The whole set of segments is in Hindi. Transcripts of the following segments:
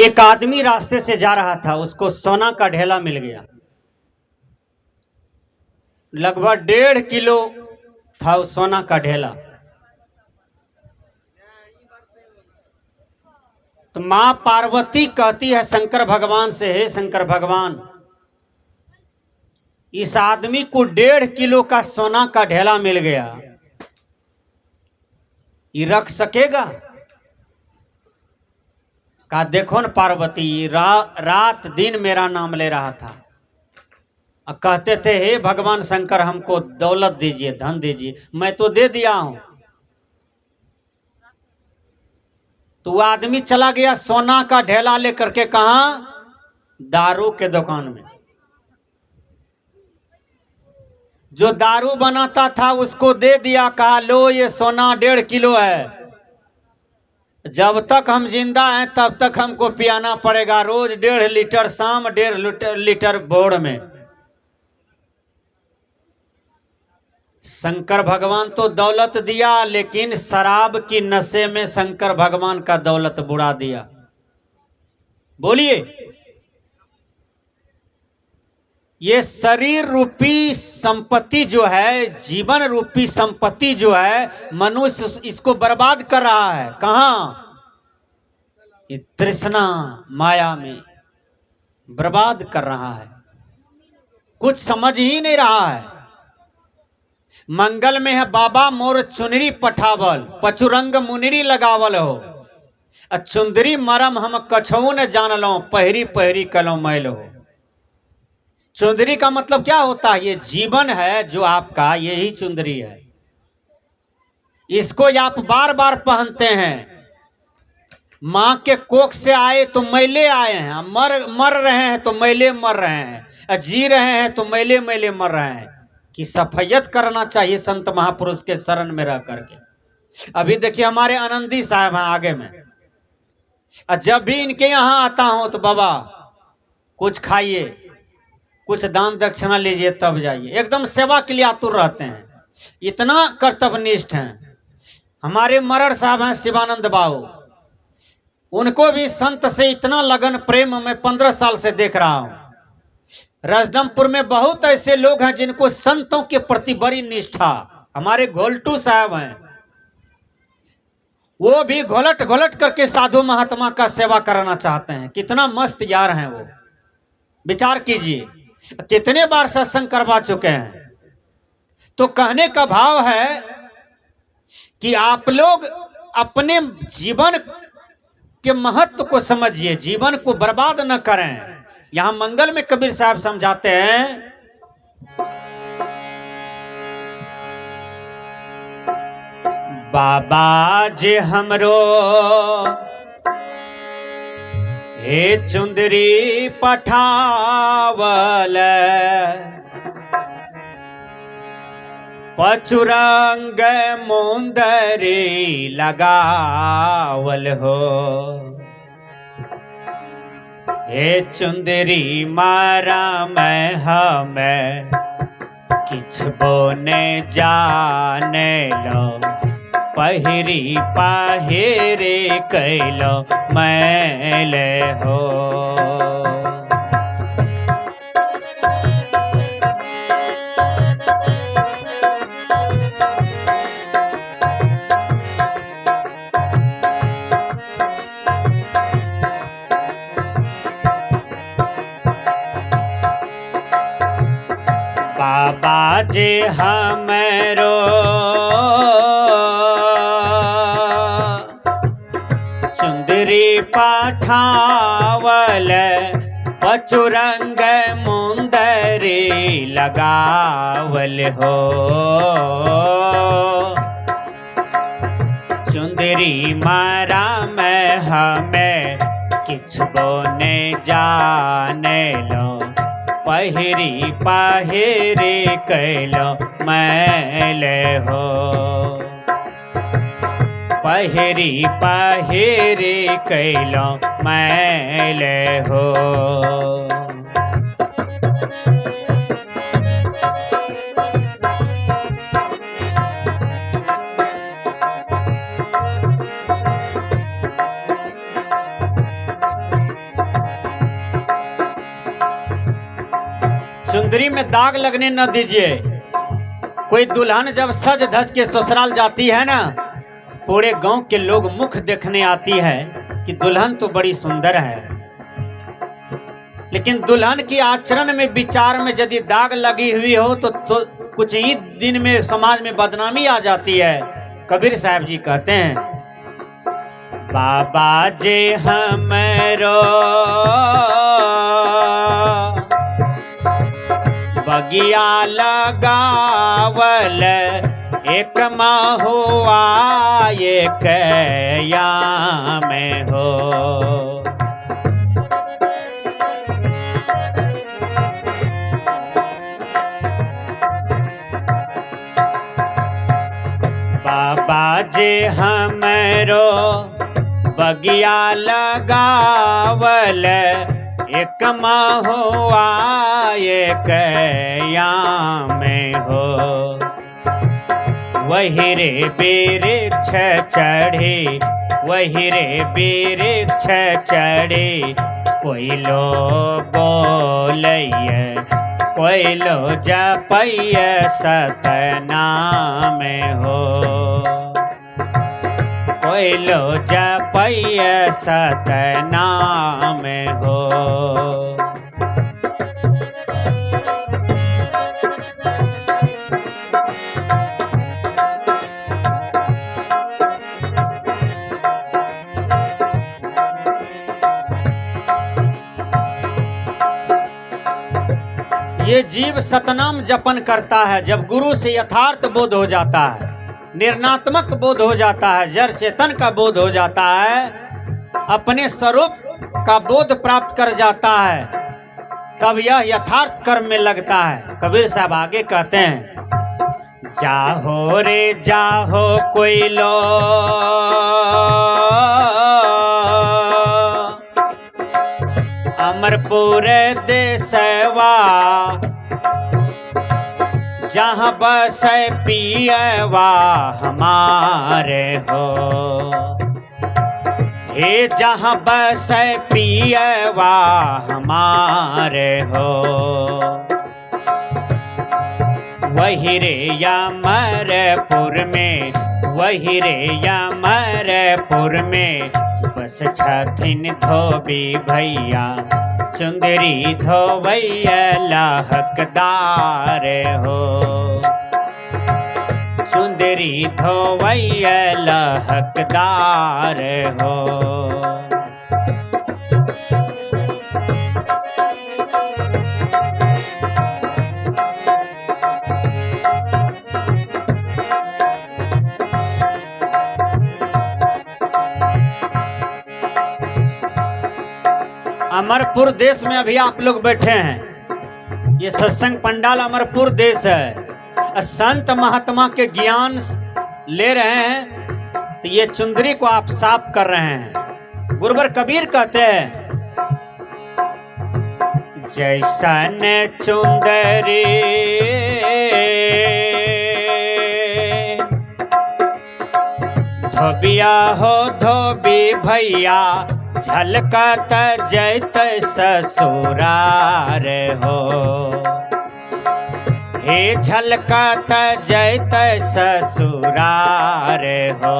एक आदमी रास्ते से जा रहा था, उसको सोना का ढेला मिल गया। लगभग 1.5 किलो था उस सोना का ढेला। तो मां पार्वती कहती है शंकर भगवान से, हे शंकर भगवान, इस आदमी को 1.5 किलो का सोना का ढेला मिल गया, ये रख सकेगा? कहा देखो न पार्वती, रात दिन मेरा नाम ले रहा था, कहते थे हे भगवान शंकर हमको दौलत दीजिए, धन दीजिए, मैं तो दे दिया हूं। तो वो आदमी चला गया सोना का ढेला लेकर के, कहा? दारू के दुकान में। जो दारू बनाता था उसको दे दिया, कहा लो ये सोना 1.5 किलो है, जब तक हम जिंदा हैं तब तक हमको पियाना पड़ेगा, रोज 1.5 लीटर, शाम 1.5 लीटर भोर में। शंकर भगवान तो दौलत दिया, लेकिन शराब की नशे में शंकर भगवान का दौलत बुड़ा दिया। बोलिए, ये शरीर रूपी संपत्ति जो है, जीवन रूपी संपत्ति जो है, मनुष्य इसको बर्बाद कर रहा है। कहां? ये तृष्णा माया में बर्बाद कर रहा है, कुछ समझ ही नहीं रहा है। मंगल में है बाबा मोर चुनरी पठावल, पचुरंग मुनरी लगावल हो, चुंदरी मरम हम कछऊ न जान लो, पहरी पहरी कलो मैल हो। चुंदरी का मतलब क्या होता है? ये जीवन है जो आपका, यही चुंदरी है। इसको आप बार बार पहनते हैं। मां के कोख से आए तो मैले आए हैं, मर रहे हैं तो मैले मर रहे हैं, जी रहे हैं तो मैले मैले मर रहे हैं। कि सफैयत करना चाहिए संत महापुरुष के शरण में रह करके। अभी देखिए हमारे आनंदी साहब हैं आगे में, जब भी इनके यहां आता हूं तो बाबा कुछ खाइए, कुछ दान दक्षिणा लीजिए, तब जाइए। एकदम सेवा के लिए आतुर रहते हैं, इतना कर्तव्यनिष्ठ हैं। हमारे मरड़ साहब हैं शिवानंद बाबू, उनको भी संत से इतना लगन प्रेम मैं 15 साल से देख रहा हूं। रजदमपुर में बहुत ऐसे लोग हैं जिनको संतों के प्रति बड़ी निष्ठा। हमारे घोलटू साहब हैं, वो भी घोलट घोलट करके साधु महात्मा का सेवा कराना चाहते हैं। कितना मस्त यार हैं वो, विचार कीजिए, कितने बार सत्संग करवा चुके हैं। तो कहने का भाव है कि आप लोग अपने जीवन के महत्व को समझिए, जीवन को बर्बाद न करें। यहां मंगल में कबीर साहब समझाते हैं, बाबा जे हमरो हे चुंदरी पठावल, पचुरंग मुंदरी लगावल हो, हे चुंदरी मारा मैं हमें किछ बोने जाने लो, पहिरी पाहिरे कैलो मैले हो। बाबा जे हमरो चुंदरी पठावल, पचुरंग मुंदरी लगावल हो, चुंदरी मारा मैं हमें किछ बोने जाने लो, पहिरी पाहिरे कैलो मैले हो, पहिरी पाहिरे कैलो मैले हो। चुंदरी में दाग लगने न दीजिए। कोई दुल्हन जब सज धज के ससुराल जाती है ना, पूरे गांव के लोग मुख देखने आती है कि दुल्हन तो बड़ी सुंदर है, लेकिन दुल्हन की आचरण में विचार में यदि दाग लगी हुई हो तो कुछ ही दिन में समाज में बदनामी आ जाती है। कबीर साहब जी कहते हैं, बाबा जे हमरो बगिया लगावल एक महुआ एक याम हो। बाबा जे हमरो बगिया लगावल एक महुआ एक याम हो। वही रे वृक्ष चढ़े, वही रे वृक्ष चढ़े, कोई लो बोलैया कोई लो जपैया सतनाम हो। कोई लो जपैया सतनाम हो। ये जीव सतनाम जपन करता है जब गुरु से यथार्थ बोध हो जाता है, निर्णात्मक बोध हो जाता है, जड़ चेतन का बोध हो जाता है, अपने स्वरूप का बोध प्राप्त कर जाता है, तब यह यथार्थ कर्म में लगता है। कबीर साहब आगे कहते हैं, जाहो रे जाहो कोई लो अमरपुर देसवा, जहाँ बस पियवा हमारे हो। हे जहाँ बस पियवा हमारे हो। वही रे अमरपुर में, वही रे अमरपुर में बस छथिन धोबी भैया, चुंदरी धोवैया हकदार हो। चुंदरी धोवैया हकदार हो। अमरपुर देश में अभी आप लोग बैठे हैं, ये सत्संग पंडाल अमरपुर देश है। संत महात्मा के ज्ञान ले रहे हैं तो ये चुंदरी को आप साफ कर रहे हैं। गुरुवर कबीर कहते हैं, जैसन चुंदरी धोबिया हो धोबी भैया, झलकत जैत ससुरार हो। हे झलकत जैत ससुरार हो।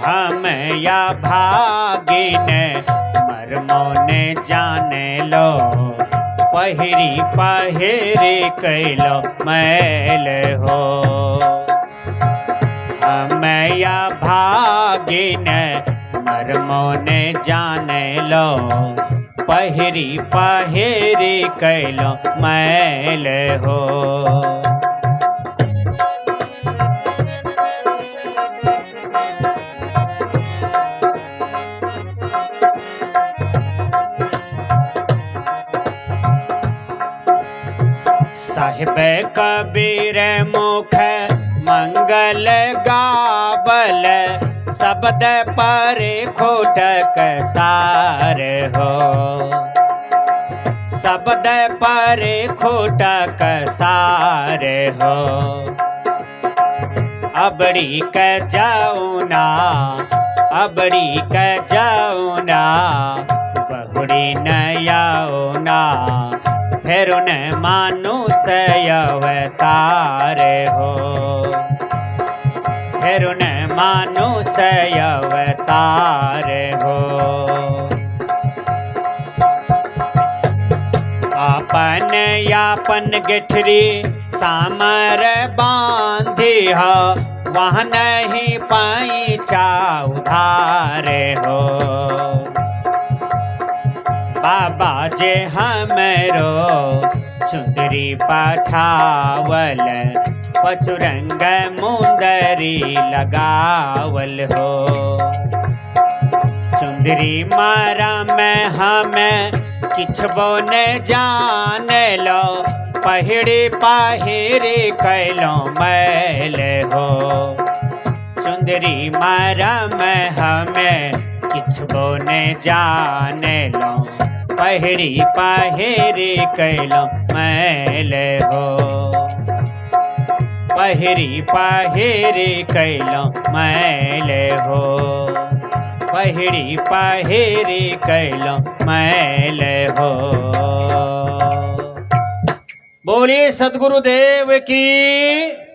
हम या भागिन मरमोने जाने लो, पहिरी पहिरी कैलो मैल हो। हम या भागिन मरमोने जाने लो, पहिरी पहिरी कैलो मैल हो। साहिब कबीर मुख मंगल गावल, शब्द पर खोटक सार हो। शब्द पर खोटक सार हो। अबड़ी क जाऊना, अबड़ी क जाऊना, बहुड़ी न आऊना, हेरुन मानुष अवतार हो, हेरुन मानुष अवतार हो। आपन यापन गेठरी सामर बांधी हो, वहाँ नहीं पाई उधार हो। बाबा जे हमरो चुंदरी पठावल, पचुरंग मुंदरी लगावल हो। चुंदरी मारा में हमें किछबो न जान लो, पहिड़ी पहिरे कैलो मैल हो। चुंदरी मारा में हमें किछबो न जान लो, पहिड़ी पहिरे कैलो मैल हो। पहिरी पहिरे कैलो मैल हो, पहिरी पहिरे कैलो मैल हो। बोलिए सद्गुरुदेव की।